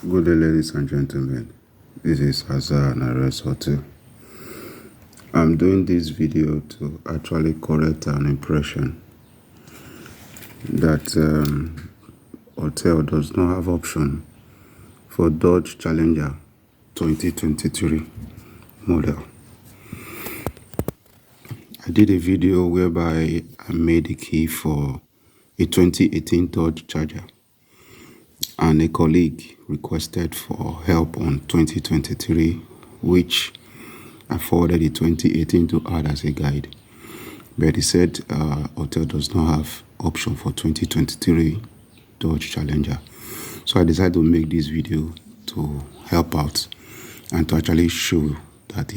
Good day, ladies and gentlemen. This is Azar and Autel. I'm doing this video to actually correct an impression that Autel does not have option for Dodge Challenger 2023 model. I did a video whereby I made a key for a 2018 Dodge Charger, and a colleague requested for help on 2023, which I forwarded the 2018 to add as a guide. But he said Autel does not have option for 2023 Dodge Challenger. So I decided to make this video to help out and to actually show that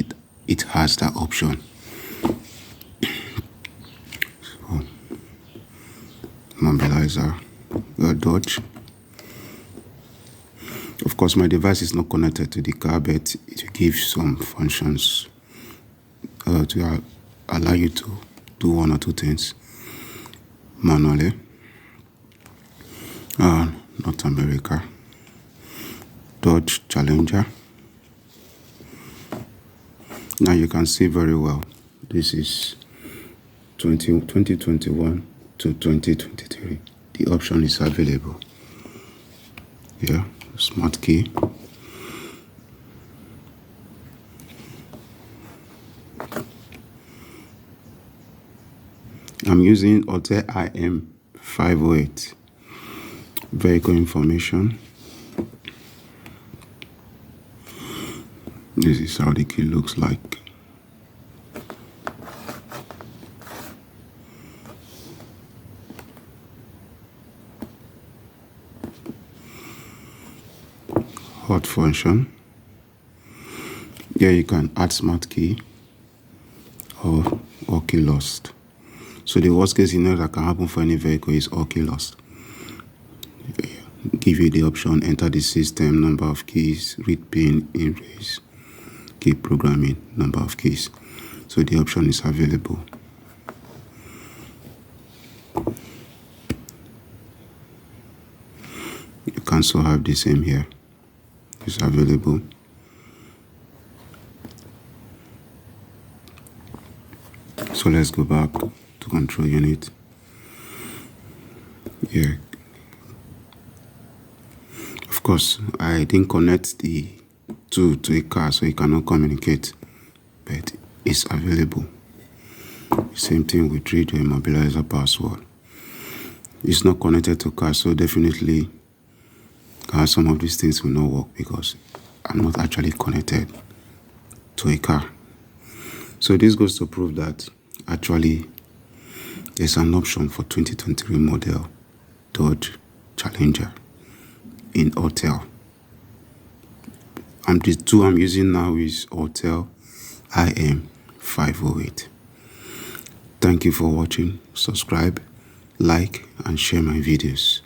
it has that option. So, mobilizer, Dodge. Of course, my device is not connected to the car, but it will give some functions to allow you to do one or two things manually. North America, Dodge Challenger. Now you can see very well, this is 2021 to 2023. The option is available. Yeah, smart key. I'm using Autel IM508. Vehicle information. This is how the key looks like. Hot function. Here you can add smart key or key lost. So the worst case scenario that can happen for any vehicle is key lost. Give you the option, enter the system, number of keys, read pin, erase, key programming, number of keys. So the option is available. You can also have the same here. It's available. So let's go back to control unit. Here. Of course, I didn't connect the two to a car, so it cannot communicate, but it's available. Same thing with read your immobilizer password. It's not connected to car, so definitely some of these things will not work because I'm not actually connected to a car. So this goes to prove that actually there's an option for 2023 model Dodge Challenger in Autel. And the two I'm using now is Autel IM508. Thank you for watching. Subscribe, like, and share my videos.